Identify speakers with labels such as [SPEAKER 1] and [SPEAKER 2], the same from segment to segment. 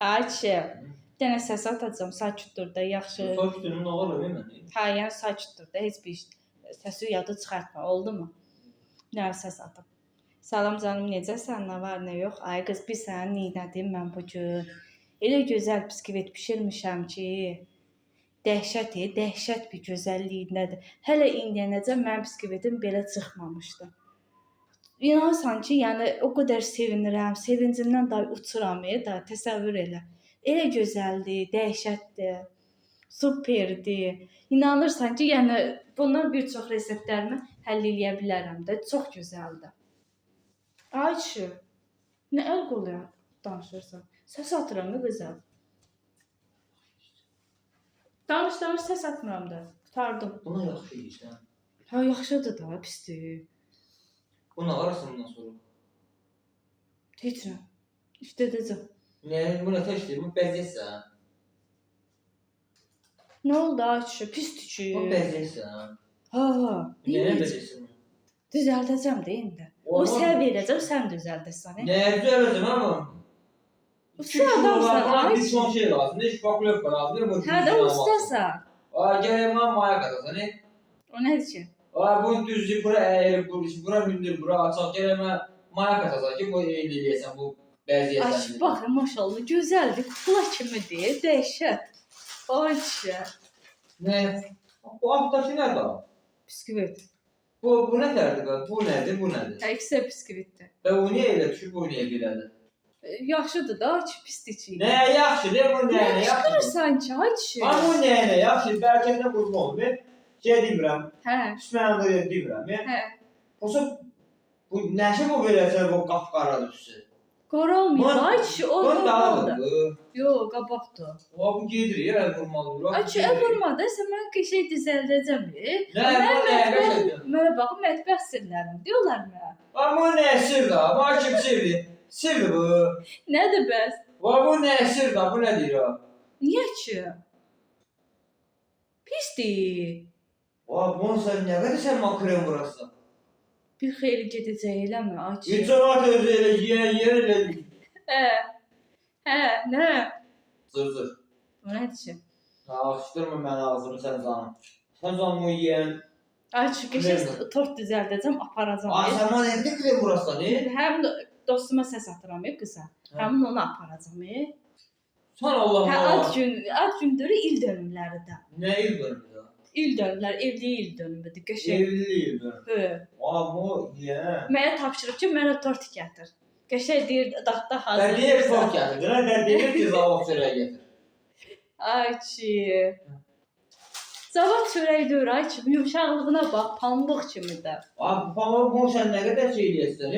[SPEAKER 1] Ayçi, bir dənə səs atacağım, sakit dur da, yaxşı.
[SPEAKER 2] Sakit durun, nə var mənə?
[SPEAKER 1] Hə, yəni sakit dur da, heç bir səsi yada çıxartma, oldu mu? Nə səs atım. Salam canım, necəsən? Nə var, nə yox? Ay qız, bir sən neynədim mən bu gün? Elə gözəl biskvit bişirmişəm ki, dəhşət bir gözəlliyindədir. Hələ indiyənəcən mənim biskvitim belə çıxmamışdı. İnanırsan ki, yəni o qədər sevinirəm, sevincimdən da uçuram, da təsəvvür elə. Elə gözəldir, dəhşətdir, superdir. İnanırsan ki, yəni bundan bir çox reseptlərimi həll edə bilərəm də, çox gözəldir. Ayçi, nə əl qolya danışırsan? Səs atıram mı qıza? Danış, səs atmıram da. Tutardım.
[SPEAKER 2] Buna yaxşı yeyirsən.
[SPEAKER 1] Ha, yaxşıdır da, pisdir.
[SPEAKER 2] Buna arasın bundan sonra.
[SPEAKER 1] Heç nə. İşlədəcəm.
[SPEAKER 2] Ne, buna təşdir, bu bəzəksən.
[SPEAKER 1] Nə oldu Ayçi? Pisdir ki.
[SPEAKER 2] Bu bəzəksən.
[SPEAKER 1] Ha.
[SPEAKER 2] Nəyə bəzəksən?
[SPEAKER 1] Düzəldəcəm də indi. O sən verəcəm, sən düzəldəsən.
[SPEAKER 2] Nəyə düzəldəcəm ama?
[SPEAKER 1] Usta adamsan.
[SPEAKER 2] Bir son şey lazım, ne şpaklovka lazım.
[SPEAKER 1] Hə də ustasan.
[SPEAKER 2] Gələk mən maya qatasan,
[SPEAKER 1] O nədir ki?
[SPEAKER 2] Bu düzdür, bura əyir, bura hündür, bura açaq. Gələk mən maya qatasan ki, bu eləyəsən, bu bəzəyəsən.
[SPEAKER 1] Ay, baxın, maşallah, gözəldir, kukla kimidir, dəhşət. Ayçi.
[SPEAKER 2] Nə? Bu altdakı nədir?
[SPEAKER 1] Biskvit.
[SPEAKER 2] Bu nətərdir? Bu nədir, bu nədir?
[SPEAKER 1] İkisi də biskvitdir.
[SPEAKER 2] Və o niyə elə düşüb, bu niyə belədir?
[SPEAKER 1] Yaxşıdır da, Ayçi, pisdir ki.
[SPEAKER 2] Nə yaxşıdır, bu nə yaxşıdır?
[SPEAKER 1] Yaxşıdır ki, Ayçi.
[SPEAKER 2] Amma bu nə yaxşıdır, bəlkə də qurban olur. Şey demirəm,
[SPEAKER 1] Hə.
[SPEAKER 2] Üsmənə demirəm.
[SPEAKER 1] Hə.
[SPEAKER 2] Olsa, bu nəşə bu verəcək, bu qapqara düşsün.
[SPEAKER 1] Qara olmayıb, Ayçi, o
[SPEAKER 2] qaldı.
[SPEAKER 1] Yox, qabaqdır.
[SPEAKER 2] Bu gedir, ya, vurmalı.
[SPEAKER 1] Ayçi, vurmadı, sən mən qəşəng düzəldəcəm.
[SPEAKER 2] Nə,
[SPEAKER 1] mənə baxın, mətbəx sirlərim, diyorlar mənə.
[SPEAKER 2] Amma nə sir da, bu kim sirdir? Sirdir bu.
[SPEAKER 1] Nədir bəs?
[SPEAKER 2] Bu nə sir da, bu nə deyir o?
[SPEAKER 1] Niyə ki? Pisdir.
[SPEAKER 2] Bunu sən nə qədər sən makrem vurasın?
[SPEAKER 1] Bir xeyli gedəcək eləmi, Ayçi?
[SPEAKER 2] İcraat özü elə yer elə.
[SPEAKER 1] Hə, nə?
[SPEAKER 2] Zır.
[SPEAKER 1] Bu nədir ki?
[SPEAKER 2] Açdırma mən ağzımı sən canım. Sən canımı yiyən.
[SPEAKER 1] Ayçi, qəşəng tort düzəldəcəm, aparacam.
[SPEAKER 2] Sən mənə evdə krem vurasın,
[SPEAKER 1] Həm dostuma səs atıram, qıza. Həmin onu aparacam.
[SPEAKER 2] Sən Allah'ım.
[SPEAKER 1] Hə, ad gündürü il dönümləri də.
[SPEAKER 2] Nə il dönümü?
[SPEAKER 1] İl dönümlər, evlilik il dönümüdür, qəşəng.
[SPEAKER 2] Evlilik il dönümü. Bu, yə.
[SPEAKER 1] Mənə tapşırıb ki, mənə tort gətir. Qəşəng deyir, daxta hazır.
[SPEAKER 2] Sən deyir tort gətir, nə deyir ki, zavaq çörəyi gətir.
[SPEAKER 1] Ayçi. Zavaq çörəyi deyir, Ayçi, yumşaqlığına bax, pambıq kimidir.
[SPEAKER 2] Pambıq bunu sən nə qədər şey eləyəsən,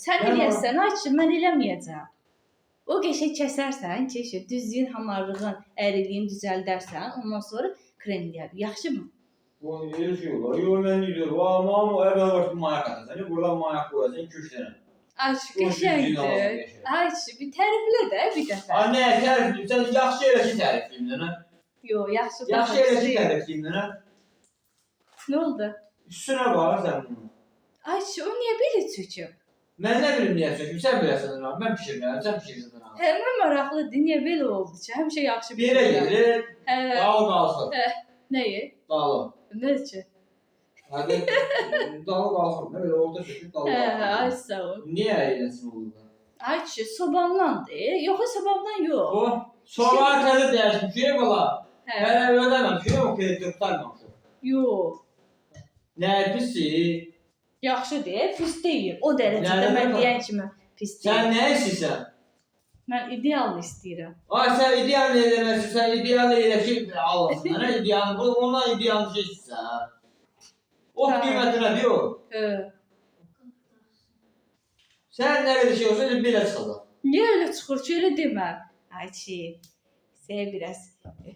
[SPEAKER 1] Sən eləyəsən, Ayçi, mən eləməyəcəm. O qəşəng kəsərsən, düzlüyün, hamarlığın, əriliyin düzəldərsən, ondan sonra krem eləyər. Yaxşı mı?
[SPEAKER 2] Bu elə şey olur. Yox, mən deyirəm. Amma əvvəl vaxt maya qatasan, buradan maya qoyasan 2-3 dənə.
[SPEAKER 1] Ayçi, qəşəngdir. Ayçi, bir təriflə də bir dəfə.
[SPEAKER 2] Nə, tərifləyim? Sən yaxşı elə ki tərifləyim dənə.
[SPEAKER 1] Yox, yaxşı.
[SPEAKER 2] Yaxşı elə ki tərifləyim dənə.
[SPEAKER 1] Nə oldu?
[SPEAKER 2] Üstünə bax sən bunu.
[SPEAKER 1] Ayçi, o niyə belə çöküb?
[SPEAKER 2] Mən nə bilim niyə çöküb? Sən biləsən dənə. Mən pişirməyəm, sən pişirsən dənə.
[SPEAKER 1] Mən maraqlıdır, niyə belə oldu ki? Həmişə yaxşı
[SPEAKER 2] bir yerə gedir. Dalı qalsın.
[SPEAKER 1] Nəyi?
[SPEAKER 2] Dalı.
[SPEAKER 1] Nədir ki?
[SPEAKER 2] Hadi dalı qalsın. Belə orta çöküb dalı qalsın.
[SPEAKER 1] Ay sağ ol.
[SPEAKER 2] Niyə eləsin olur?
[SPEAKER 1] Ayçi, sobamdandır. Yox, sobamdan yox.
[SPEAKER 2] Bu sobalar təzə dəyişmişik bala. Hələ ödəməmişik, o kredit tutarmamışıq.
[SPEAKER 1] Yox.
[SPEAKER 2] Nə pisdir?
[SPEAKER 1] Yaxşıdır, pis deyil. O dərəcədə mən deyən kimi pis deyil.
[SPEAKER 2] Sən nə istəyirsən?
[SPEAKER 1] Mən idealını istəyirəm.
[SPEAKER 2] Ay sən ideal eləməsin, sən ideal elə şey alasın. Nə ideal? Bu ona ideal şey istəyirsən. O qiyməti nədir o? Sən nə qədər şey olsa elə belə çıxacaq.
[SPEAKER 1] Niyə elə çıxır ki, elə demə. Ayçi, sənə biraz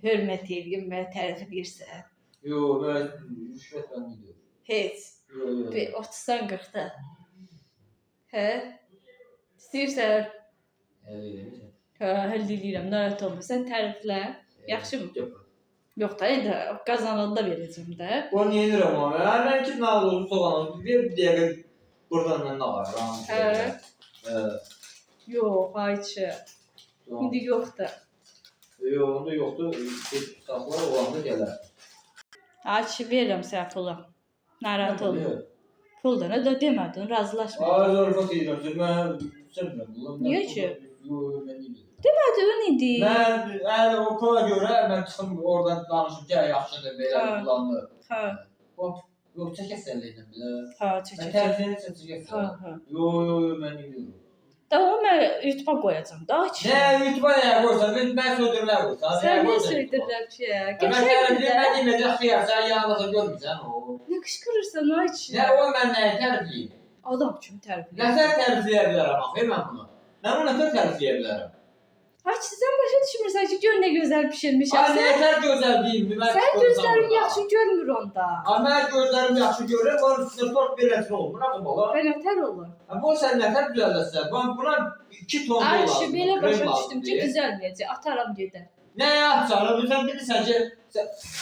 [SPEAKER 1] hörmət edeyim və tərif edirsən.
[SPEAKER 2] Yox, mən rüşvət mən gidiyorum.
[SPEAKER 1] Heç. Bir 30-40-da. Hə? İstəyirsən? Həll edirəm, narahat olma. Sən təriflə. Yaxşı mı? Yox da, indi qazananda verəcəm də.
[SPEAKER 2] Bu niyə edirəm ama? Mən ki, nə olur, soğanım. Bir dəqiqə buradan mən nə var?
[SPEAKER 1] Yox, Ayçi. İndi yoxdur.
[SPEAKER 2] Yox, onda yoxdur. Saxlar olanda gələr.
[SPEAKER 1] Açı verirəm sənə pulu. Narahat olma. Puldan da demədin, razılaşmadın.
[SPEAKER 2] Ay, zarafat edirəm. Mən sevmirəm.
[SPEAKER 1] Niyə ki?
[SPEAKER 2] Yox, mən deyirəm.
[SPEAKER 1] Demədin indi.
[SPEAKER 2] Mən o pula görə mən çıxım oradan danışım ki, yaxşıdır belə
[SPEAKER 1] Hə.
[SPEAKER 2] kullanılır.
[SPEAKER 1] Hə,
[SPEAKER 2] Yox, çəkəsən elə belə.
[SPEAKER 1] hə,
[SPEAKER 2] Mən
[SPEAKER 1] çəkəcəm.
[SPEAKER 2] tərifini çəkəsən.
[SPEAKER 1] Hə, hə.
[SPEAKER 2] Yox, mən deyirəm.
[SPEAKER 1] Da o mən YouTube'a qoyacam da açı.
[SPEAKER 2] Nə, YouTube'a nəyə qoysan, mən söydürmə qoysan.
[SPEAKER 1] Sən nə söydirlər ki?
[SPEAKER 2] Mən sənə deyirəm, mən deməyəcək xiyar, sən yanında görmürsən o.
[SPEAKER 1] Nə qışqırırsan açı?
[SPEAKER 2] Nə, o mən nəyə tərifliyim?
[SPEAKER 1] Adam kimi tərifləyir.
[SPEAKER 2] Nətər tərifləyə bilərəm, axı, mən bunu. Mən bunu nətər tərifləyə bilərəm?
[SPEAKER 1] Açı sən başa düşmürsən ki, gör nə gözəl bişirmişəm.
[SPEAKER 2] Ay, nətər gözəl deyim, mən
[SPEAKER 1] Sən gözlərin yaxşı görmür onda.
[SPEAKER 2] Ay, mən gözlərim yaxşı görürəm, onun üstündə tort beləsin olmur, axı bala.
[SPEAKER 1] Və nətər olur?
[SPEAKER 2] Bu sən nətər düzəldəsən? Buna 2 ton dolar.
[SPEAKER 1] Ayşe belə başa düşdüm ki, düzəlməyəcək. Ataram gedər.
[SPEAKER 2] Nəyə atacaqlar? Sən bilirsən ki,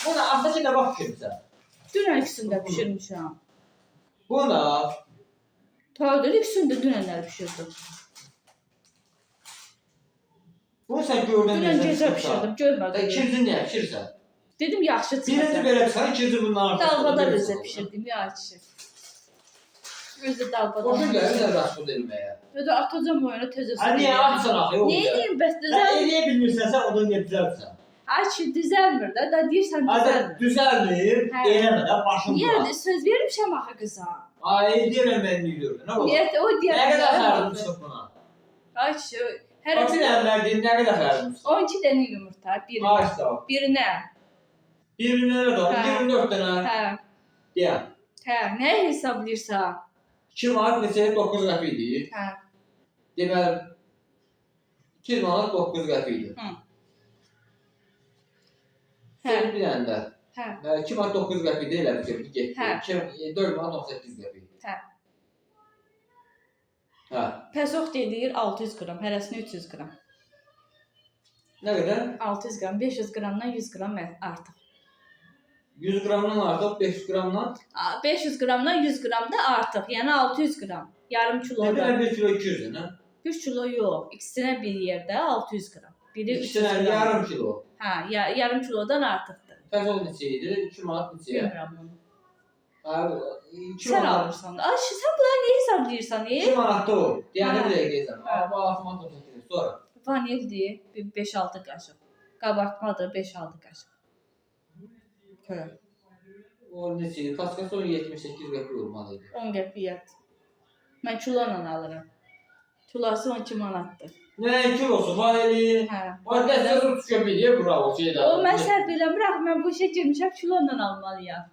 [SPEAKER 2] buna ata ki, nə vaxt kimsən?
[SPEAKER 1] Dünən ikisində bişirmişəm.
[SPEAKER 2] Buna,
[SPEAKER 1] Tadır ikisində dünənlər bişirdim.
[SPEAKER 2] bunu sən gördün
[SPEAKER 1] Dünən gecə bişirdim, görmədim.
[SPEAKER 2] İkinci niyə pişirsən?
[SPEAKER 1] Dedim yaxşı
[SPEAKER 2] Birinci
[SPEAKER 1] çıxacaq.
[SPEAKER 2] belə çıxar, ikinci bundan artıq.
[SPEAKER 1] Dalbada özə bişirdim ya Ayşe. Özü dalbada.
[SPEAKER 2] Orada gəlir sən raşbud elməyə.
[SPEAKER 1] Dedi atacam oyuna tezə.
[SPEAKER 2] Hə, niyə atsan axı?
[SPEAKER 1] Nə edeyim bəs
[SPEAKER 2] Sən
[SPEAKER 1] düzəl.
[SPEAKER 2] eləyə bilmirsən, sən ondan düzəlsən.
[SPEAKER 1] Ayşe düzəlmir də, da deyirsən düzəlmir.
[SPEAKER 2] Düzəlmir,
[SPEAKER 1] Hə.
[SPEAKER 2] eləmədən başım
[SPEAKER 1] Niyə
[SPEAKER 2] bura.
[SPEAKER 1] söz vermişəm axı qıza?
[SPEAKER 2] Ay, deyirəm mən deyirəm. Nə olur?
[SPEAKER 1] Niyə o deyir?
[SPEAKER 2] Nə qədər xərcim çıxıb buna?
[SPEAKER 1] Ayşe, hər
[SPEAKER 2] Bax, bir əmlər deyim, nə qədər xərcim çıxıb?
[SPEAKER 1] 12 dənə yumurta, birinə.
[SPEAKER 2] Ay, sağ ol.
[SPEAKER 1] Birinə.
[SPEAKER 2] Birinə nə də?
[SPEAKER 1] Hə.
[SPEAKER 2] 24 dənə.
[SPEAKER 1] Hə.
[SPEAKER 2] Deyəm.
[SPEAKER 1] Hə, nə hesablayırsan?
[SPEAKER 2] 2 manat neçə 9 qəpik idi.
[SPEAKER 1] Hə.
[SPEAKER 2] Deməli 2 manat 9 qəpik idi.
[SPEAKER 1] Hı.
[SPEAKER 2] Sən bir dənə də.
[SPEAKER 1] Hə.
[SPEAKER 2] 2 manat 9 qəpik də elə bir getdi.
[SPEAKER 1] Hə.
[SPEAKER 2] 4 manat 18 qəpik.
[SPEAKER 1] Hə.
[SPEAKER 2] Hə.
[SPEAKER 1] Pesox deyir 600 qram, hərəsini 300 qram.
[SPEAKER 2] Nə qədər?
[SPEAKER 1] 600 qram, 500 qramdan 100 qram artıq.
[SPEAKER 2] 100 qramdan artıq 500 qramdan.
[SPEAKER 1] 500 qramdan 100 qram da artıq, yəni 600 qram. Yarım
[SPEAKER 2] Nə
[SPEAKER 1] kilodan.
[SPEAKER 2] qədər 1 kilo 200 nə?
[SPEAKER 1] 1 kilo yox, ikisinə bir yerdə 600 qram. Biri 300
[SPEAKER 2] İkisine
[SPEAKER 1] qram.
[SPEAKER 2] yarım kilo.
[SPEAKER 1] Hə, yarım kilodan artıqdır.
[SPEAKER 2] Petrol neçə idi? 2 manat neçəyə?
[SPEAKER 1] Bilmirəm onu.
[SPEAKER 2] Abi 2
[SPEAKER 1] Sən
[SPEAKER 2] manat.
[SPEAKER 1] alırsan da. Ay, sən bunları niyə hesablayırsan?
[SPEAKER 2] 2 manat da o. Yəni
[SPEAKER 1] Hə.
[SPEAKER 2] bir dəqiqə deyirsən.
[SPEAKER 1] Hə.
[SPEAKER 2] Abi 6 manat 18 sonra.
[SPEAKER 1] Vanildir, 5-6 qaşıq. Qabartmadır, 5-6 qaşıq. Hə.
[SPEAKER 2] O neçə idi? Kaskası 78 qəpik olmalı idi.
[SPEAKER 1] 10 qəpiyyət. Mən kilola alıram. Kilosu 12 manatdır.
[SPEAKER 2] Nə kilosu var eli?
[SPEAKER 1] Hə.
[SPEAKER 2] O dəstə tut köpəyə bravo şeydə.
[SPEAKER 1] O mən səhv eləmirəm, axı mən bu işə girmişəm, kilola almalıyam.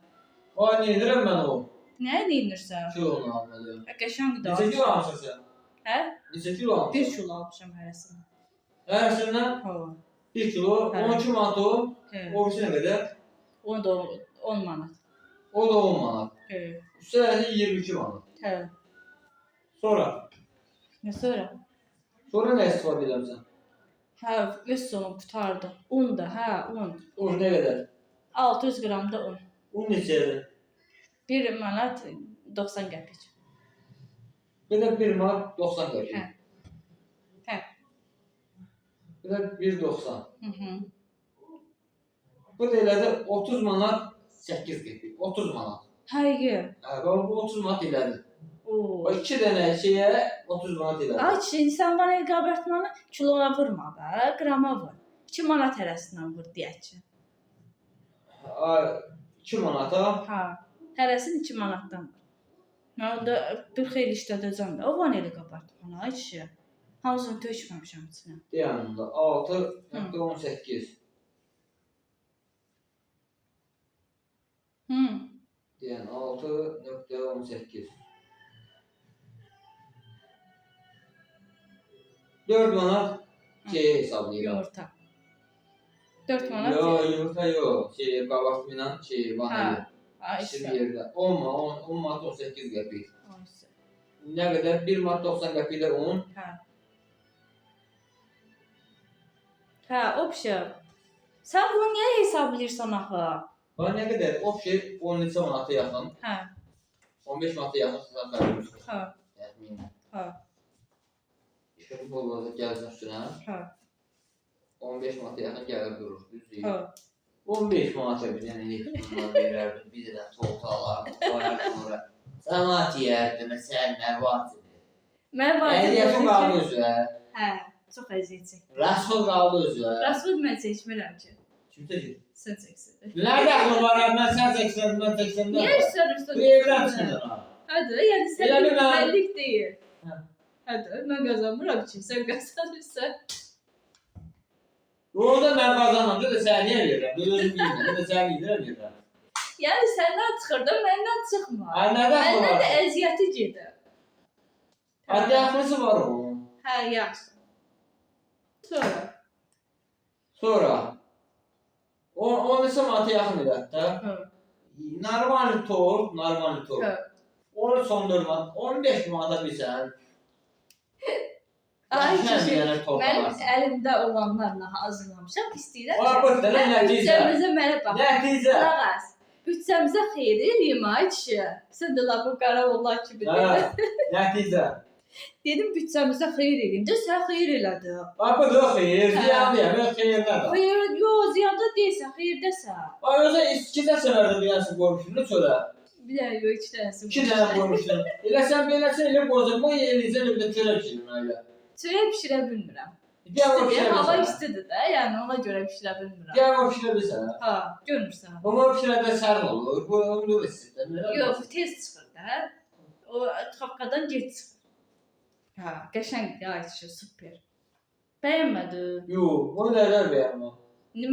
[SPEAKER 2] O nə edirəm mən o?
[SPEAKER 1] Nə edirsən?
[SPEAKER 2] Kilola almalıyam.
[SPEAKER 1] Qəşəng də.
[SPEAKER 2] Neçə kilo almışsan sən?
[SPEAKER 1] Hə?
[SPEAKER 2] Neçə kilo almışsan?
[SPEAKER 1] 1 kilo almışam hərəsindən.
[SPEAKER 2] Hərəsindən
[SPEAKER 1] Hə.
[SPEAKER 2] 1 kilo,
[SPEAKER 1] Hə.
[SPEAKER 2] 12 manat o.
[SPEAKER 1] Hə.
[SPEAKER 2] O birisi nə qədər?
[SPEAKER 1] O da 10 manat.
[SPEAKER 2] O da 10 manat.
[SPEAKER 1] Hə.
[SPEAKER 2] Üstəlik 22 manat.
[SPEAKER 1] Hə.
[SPEAKER 2] Sonra?
[SPEAKER 1] Nə sonra?
[SPEAKER 2] Sonra nə istifadə edirsən?
[SPEAKER 1] Hə, öz sonum qutardı. Un da, hə, un.
[SPEAKER 2] O nə qədər?
[SPEAKER 1] 600 qram da un.
[SPEAKER 2] Un neçədir?
[SPEAKER 1] 1 manat 90 qəpik.
[SPEAKER 2] Belə 1 manat 90 qəpik.
[SPEAKER 1] Hə. Hə.
[SPEAKER 2] Belə 1.90.
[SPEAKER 1] Mhm.
[SPEAKER 2] Bu da elədi 30 manat 8 qəpik. 30 manat.
[SPEAKER 1] Hayır.
[SPEAKER 2] Hə, bu 30 manat elədi.
[SPEAKER 1] Oo.
[SPEAKER 2] O 2 dənə şeyə 30 manat elədi.
[SPEAKER 1] Ay, şimdi sən vanil qabartmanı kiloya vurma da, qrama vur. 2 manat hərəsindən vur deyək ki.
[SPEAKER 2] Ay 2 manata.
[SPEAKER 1] Hə. Hərəsini 2 manatdan vur. Mən onda bir xeyli işlədəcəm də. O vanil qabartmanı ay kişi. Hamısını tökməmişəm içinə.
[SPEAKER 2] Yanında 6.18.
[SPEAKER 1] Hı.
[SPEAKER 2] Yəni 6.18. 4 manat şey hesablayıram.
[SPEAKER 1] Yumurta. 4 manat.
[SPEAKER 2] Yo, yumurta yo. Şey, qabartmayla şey, vanilya.
[SPEAKER 1] Hə. Ay,
[SPEAKER 2] İkisi bir
[SPEAKER 1] işte.
[SPEAKER 2] yerdə. 10 manat 18 qəpik.
[SPEAKER 1] Ay, işte.
[SPEAKER 2] Nə qədər? 1 manat 90 qəpik də un.
[SPEAKER 1] Hə. Hə, opsiya. Sən bunu niyə hesablayırsan axı?
[SPEAKER 2] Bax nə qədər? O şey 10 neçə manata yaxın.
[SPEAKER 1] Hə.
[SPEAKER 2] 15 manata yaxın sizə verirəm.
[SPEAKER 1] Hə.
[SPEAKER 2] Yəni.
[SPEAKER 1] Hə.
[SPEAKER 2] İşin bolluğu gəlsin üstünə.
[SPEAKER 1] Hə.
[SPEAKER 2] 15 manata yaxın gəlir durur, düz deyil.
[SPEAKER 1] Ha.
[SPEAKER 2] 15 manata bir dənə elektrondan verərdim, bir dənə tortu alardım, qoyardım ora. Cəmaat yeyərdim, sən nə vaxt?
[SPEAKER 1] Mən
[SPEAKER 2] Əziyyətim qaldı özü.
[SPEAKER 1] Hə, çox əziyyət çəkdim.
[SPEAKER 2] Rəsul qaldı özü.
[SPEAKER 1] Rasul mən çəkmirəm ki.
[SPEAKER 2] Kim çəkir?
[SPEAKER 1] Sən çəksin.
[SPEAKER 2] Nerede aklım var abi? Ben sen 80, ben 80'den.
[SPEAKER 1] Niyə üstə?
[SPEAKER 2] Bir evden çıkırdın ha.
[SPEAKER 1] Hadi, yəni sən
[SPEAKER 2] Elə
[SPEAKER 1] bir
[SPEAKER 2] bir mən-
[SPEAKER 1] bəllik deyil.
[SPEAKER 2] Hə.
[SPEAKER 1] Hadi, mən qazanmıram ki, sən qazanırsan.
[SPEAKER 2] Orada ben kazanmam. Da sen niye verirəm? Bir özüm yiyirəm. Da sen yiyirəm.
[SPEAKER 1] Yəni səndən çıxırdım, məndən çıxma.
[SPEAKER 2] Ay nerede aklım
[SPEAKER 1] Məndən də
[SPEAKER 2] var?
[SPEAKER 1] əziyyəti gedir.
[SPEAKER 2] Hadi aklısı var o.
[SPEAKER 1] Hə, yaxşı. Sonra.
[SPEAKER 2] Sonra. O neçə manata yaxın idi hətta.
[SPEAKER 1] Hı.
[SPEAKER 2] Normal tor.
[SPEAKER 1] Hə.
[SPEAKER 2] Onu son 4 manat. 15 manata bilsən.
[SPEAKER 1] Ay,
[SPEAKER 2] Sən bir
[SPEAKER 1] kişi,
[SPEAKER 2] dənə tor
[SPEAKER 1] mənim
[SPEAKER 2] alarsın.
[SPEAKER 1] əlimdə olanlarla hazırlamışam, istəyirəm.
[SPEAKER 2] Ola bax, nə nəticə?
[SPEAKER 1] Bütçəmizə mənə bax.
[SPEAKER 2] Nəticə.
[SPEAKER 1] Qulaq as. Bütçəmizə xeyir eləyim ay kişi. Sən də la bu qara oğlan kimi
[SPEAKER 2] Hə.
[SPEAKER 1] dedin.
[SPEAKER 2] Nəticə.
[SPEAKER 1] Dedim bütçəmizə xeyir eləyim də sən xeyir elədin.
[SPEAKER 2] Bax bu da xeyir.
[SPEAKER 1] Hə.
[SPEAKER 2] Ziyandır. Ben xeyirlər.
[SPEAKER 1] Xeyir, yox, ziyanda deyilsən, xeyirdəsən.
[SPEAKER 2] Ay özə ikidə səmərdə dünyası qoymuşsun da çölə.
[SPEAKER 1] Bir dənə yox, iki dənəsi.
[SPEAKER 2] 2 dənə qoymuşsun. Elə sən beləsən elə qoyacaqma eləyəcən bir də çölə pişirin elə.
[SPEAKER 1] Çörək bişirə bilmirəm.
[SPEAKER 2] Gəl o
[SPEAKER 1] İstidir,
[SPEAKER 2] pişirə
[SPEAKER 1] hava
[SPEAKER 2] bilsən.
[SPEAKER 1] istidir də, yəni ona görə bişirə bilmirəm.
[SPEAKER 2] Gəl o pişirə bilsən.
[SPEAKER 1] Ha, görmürsən.
[SPEAKER 2] Ama o pişirədə sərin olur. Bu onu istəyir.
[SPEAKER 1] Yox, bu tez çıxır da. O tapqadan gec çıxır. Ha, qəşəngdir, ay kişi, super. Bəyənmədin?
[SPEAKER 2] Yox, bunu nələr bəyənmə.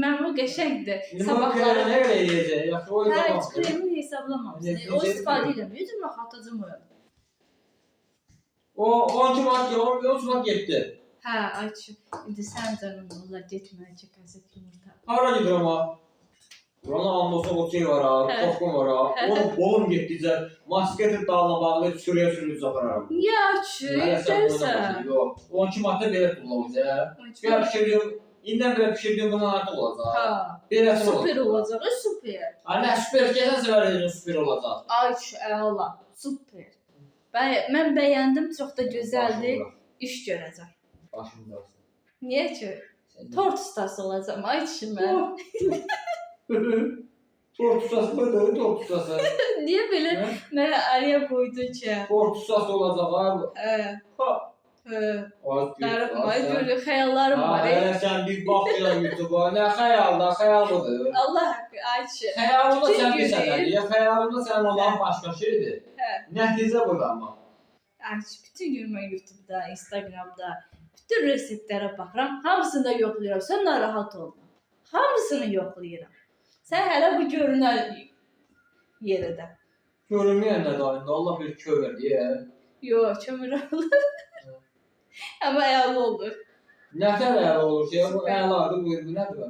[SPEAKER 1] Mən o qəşəngdir.
[SPEAKER 2] Limon kremi nə qədər yeyəcək? Yaxşı o
[SPEAKER 1] Hə, heç
[SPEAKER 2] zaman.
[SPEAKER 1] kremi hesablamamışsın. O istifadə eləmir, amma xatacım o.
[SPEAKER 2] O 12 manat, 13 manat getdi.
[SPEAKER 1] Hə, ay kişi, indi sən canım Allah getməyə çəkəsən yumurta.
[SPEAKER 2] Hara gedir ama? Buranın andosu o şey var ha,
[SPEAKER 1] Hə.
[SPEAKER 2] toxum var ha. Oğlum getdicə masketin dalına bağlayıb sürüyə apararım.
[SPEAKER 1] Niyə ay kişi, istərsən?
[SPEAKER 2] Yox, 12 manatda belə tutulacaq. Gəl pişirdim. İndən belə pişirdim bundan artıq olacaq.
[SPEAKER 1] Ha,
[SPEAKER 2] Beləsi olacaq.
[SPEAKER 1] super olacaq, super.
[SPEAKER 2] Anne süper gələn səvər edin süper olacaq.
[SPEAKER 1] Ay kişi, əla, super. Mən bəyəndim, çox da gözəldir, iş görəcək.
[SPEAKER 2] Başım qalsın.
[SPEAKER 1] Niyə ki? Tort ustası olacağam, ay kişi mən.
[SPEAKER 2] Tort ustası mıdır? Tort ustası.
[SPEAKER 1] Niyə belə
[SPEAKER 2] Hə?
[SPEAKER 1] mənə araya qoydun ki?
[SPEAKER 2] Tort ustası olacaq abi.
[SPEAKER 1] Hə,
[SPEAKER 2] Ha.
[SPEAKER 1] hə.
[SPEAKER 2] Az
[SPEAKER 1] Ay görür, xəyallarım var.
[SPEAKER 2] Sən bir bax ya YouTube-a. Nə xəyalda, xəyal budur.
[SPEAKER 1] Allah haqqı, ay kişi.
[SPEAKER 2] Xəyalında
[SPEAKER 1] Bütün
[SPEAKER 2] sən bir
[SPEAKER 1] gün
[SPEAKER 2] sənədir.
[SPEAKER 1] deyil.
[SPEAKER 2] Ya xəyalında sən olan başqa şeydir.
[SPEAKER 1] Hə.
[SPEAKER 2] Nəticə burada amma.
[SPEAKER 1] Ay kişi, bütün gün mən YouTube-da, Instagram-da bütün reseptlərə baxıram, hamısını da yoxlayıram. Sən narahat olma. Hamısını yoxlayıram. Sən hələ bu görünən yerdə.
[SPEAKER 2] Görünməyən nə dayında Allah bir kömür deyə.
[SPEAKER 1] Yox, kömür olur. Amma əla olur.
[SPEAKER 2] Nətər əla olur ki, bu əladır, bu nədir?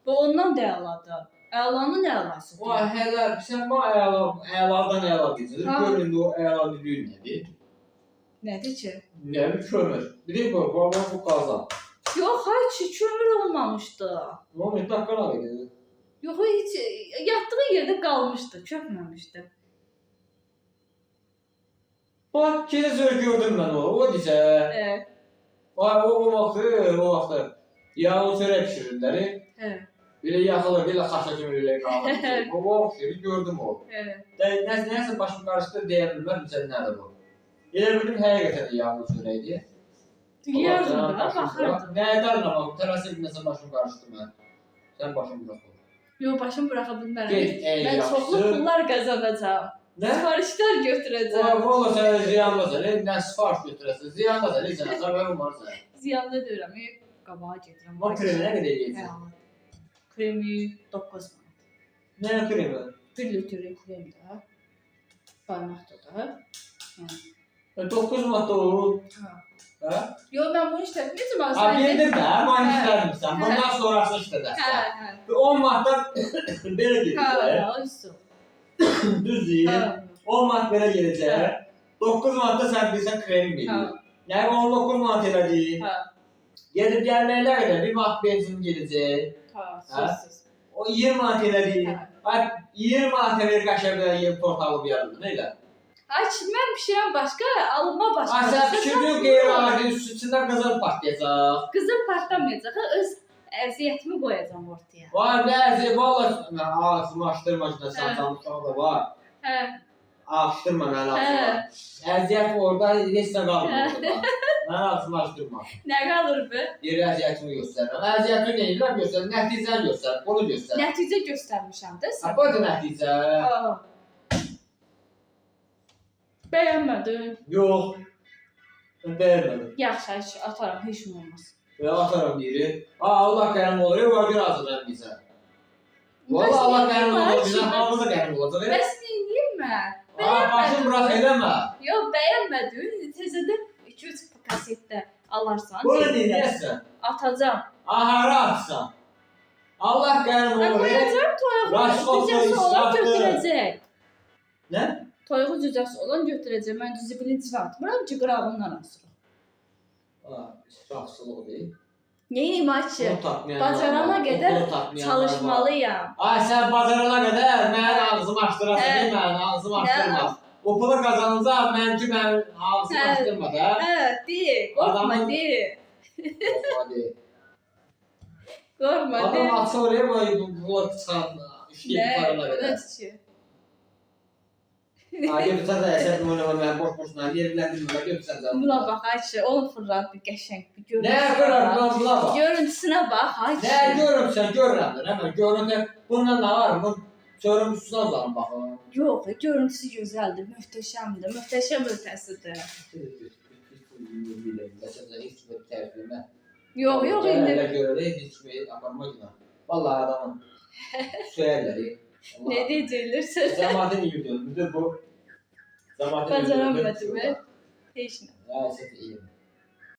[SPEAKER 1] Bu ondan da əladır. Əlanın əlası.
[SPEAKER 2] Vay hələ sən bu əladan əla deyirsən.
[SPEAKER 1] Ha.
[SPEAKER 2] Göründə o əla dediyin nədir?
[SPEAKER 1] Nədir ki?
[SPEAKER 2] Nə bir kömür. Bir də bu qazan.
[SPEAKER 1] Yox, ay kişi, kömür olmamışdı.
[SPEAKER 2] O mütləq qala gedir.
[SPEAKER 1] Yox, heç yatdığı yerdə qalmışdı, çökməmişdi.
[SPEAKER 2] Bax, keçə söz gördüm mən o. O desə, vay o vaxtı yağlı çörək pişirirlər.
[SPEAKER 1] Hə,
[SPEAKER 2] Belə yaxılır, belə xaça kimi elə qalır. O oxşayır, gördüm o.
[SPEAKER 1] hə.
[SPEAKER 2] Nəsə başım qarışdı deyə bilməm, sən nədir bu? Elə bildim həqiqətən də yağlı çörəkdir.
[SPEAKER 1] Yiyərdim da, baxardım.
[SPEAKER 2] Nədən amma tərəsə bilməsən başım qarışdı mən. Sən başım burax.
[SPEAKER 1] Yox, başım buraxa bilmərəm.
[SPEAKER 2] Get, ey
[SPEAKER 1] Mən çoxlu
[SPEAKER 2] yaxşı.
[SPEAKER 1] pullar qazanacağam.
[SPEAKER 2] Nə?
[SPEAKER 1] Sifarişlər götürəcəm.
[SPEAKER 2] Valla sən ziyandasan, nə sifariş götürəsən, ziyandasan, sən xəbərin varsa.
[SPEAKER 1] Ziyanlı deyirəm, qabağa gedirəm.
[SPEAKER 2] Bu kremi nə qədər yeyəcəksən?
[SPEAKER 1] Hə, kremi 9 manat.
[SPEAKER 2] Nə kremi?
[SPEAKER 1] 1 litr krem də. Qaymaqda da.
[SPEAKER 2] 9 manat olur.
[SPEAKER 1] Hə.
[SPEAKER 2] Hə?
[SPEAKER 1] Yox, mən bunu işlətməyəcəm.
[SPEAKER 2] Ha, bildim də, mən işlədirsən. Bundan sonrasını
[SPEAKER 1] Hə,
[SPEAKER 2] işlədərsən.
[SPEAKER 1] hə.
[SPEAKER 2] 10 manatdan belə
[SPEAKER 1] Hə,
[SPEAKER 2] gedəcək.
[SPEAKER 1] üstü.
[SPEAKER 2] Düz deyil.
[SPEAKER 1] Hə.
[SPEAKER 2] 10 manat belə gedəcək. 9 manatda sən bilsən kremi
[SPEAKER 1] Hə.
[SPEAKER 2] verir. Yəni 19 manat elədik.
[SPEAKER 1] Hə.
[SPEAKER 2] Gedib gəlməklər elə 1 manat benzin gedəcək.
[SPEAKER 1] Hə,
[SPEAKER 2] Hə?
[SPEAKER 1] siz.
[SPEAKER 2] O 20 manat elədik.
[SPEAKER 1] Hə.
[SPEAKER 2] Ay 20 manat verir qaşəbdə yeyib tort alıb yardım elə.
[SPEAKER 1] Ay, mən pişirəm başqa, alınma başqa.
[SPEAKER 2] Ay sən pişirdin qeyri-adi üstündə qızıl partlayacaq.
[SPEAKER 1] Qızıl partlamayacaq. Öz əziyyətimi qoyacam ortaya.
[SPEAKER 2] Var nəzi, vallahi ağzımı açdırmacına saçamlıqda da var.
[SPEAKER 1] Hə.
[SPEAKER 2] Açdırma məni ağzıma. Əziyyət orada heç nə qalmır orada. Məni ağzımı açdırma.
[SPEAKER 1] Nə qalır bu?
[SPEAKER 2] Yeri əziyyətimi göstərirəm. Əziyyətimi neyirəm göstərir, nəticəni göstərir, bunu göstərir.
[SPEAKER 1] Nəticə göstərmişəm də sən.
[SPEAKER 2] Bu da nəticə.
[SPEAKER 1] Bəyənmədin?
[SPEAKER 2] Yox. Mən bəyənmədim.
[SPEAKER 1] Yaxşı, Ayşə, ataram, heç nə olmaz.
[SPEAKER 2] Və atarım deyiri. Allah qənim olur, var bir hazırlayım bizə. Valla Allah qənim olur, bizə hamımıza qənim olacaq.
[SPEAKER 1] Bəs neyim mən?
[SPEAKER 2] Başım bırak eləmə.
[SPEAKER 1] Yox, bəyənmədin. Təzədən 2-3 kasetdə alarsan.
[SPEAKER 2] Bu nə deyirsən?
[SPEAKER 1] Atacam.
[SPEAKER 2] Ahara atsan. Allah qənim olur.
[SPEAKER 1] Qoyacam, toyuğu cücəsi olan götürəcək.
[SPEAKER 2] Nə?
[SPEAKER 1] Toyuğu cücəsi olan götürəcək. Mən düzü bilinci atmıram ki, qırağından asıram.
[SPEAKER 2] İsrafçılıq deyil.
[SPEAKER 1] Neyim Ayşə? Bacarana qədər çalışmalıyam.
[SPEAKER 2] Ay sən bacarana qədər mənim ağzımı açdırasın, deyil mənim ağzımı açdırma. O pulu qazanacaq, mənki mənim ağzımı açdırma da.
[SPEAKER 1] Hə, deyil, qorxma, deyil.
[SPEAKER 2] Qorxma deyil.
[SPEAKER 1] Qorxma, deyil.
[SPEAKER 2] Adam atsa oraya bu çıxan işləyib parana qədər. Ay götürsən də əsəb oynama mən boş-boşuna yerləndirmə, götürsən də.
[SPEAKER 1] Buna bax Ayşə, onu fırlat bir qəşəng bir görüntü.
[SPEAKER 2] Nə görürəm, buna bax.
[SPEAKER 1] Görüntüsünə bax Ayşə.
[SPEAKER 2] Nə görürsən, görürəm də, nə görüntü, bundan nə var, bu görüm üstünə uzanım baxım.
[SPEAKER 1] Yox, görüntüsü gözəldir, möhtəşəmdir, möhtəşəm ötəsidir.
[SPEAKER 2] Heç bir tərifləmə.
[SPEAKER 1] Yox, indi.
[SPEAKER 2] Elə görürək, heç bir aparma günah. Vallahi adamın söyərləri.
[SPEAKER 1] Nə deyəcəklər söz?
[SPEAKER 2] Zamanın iyi dönümüdür bu.
[SPEAKER 1] Bacaramadım, heç nə.
[SPEAKER 2] Ya, səhv iyi.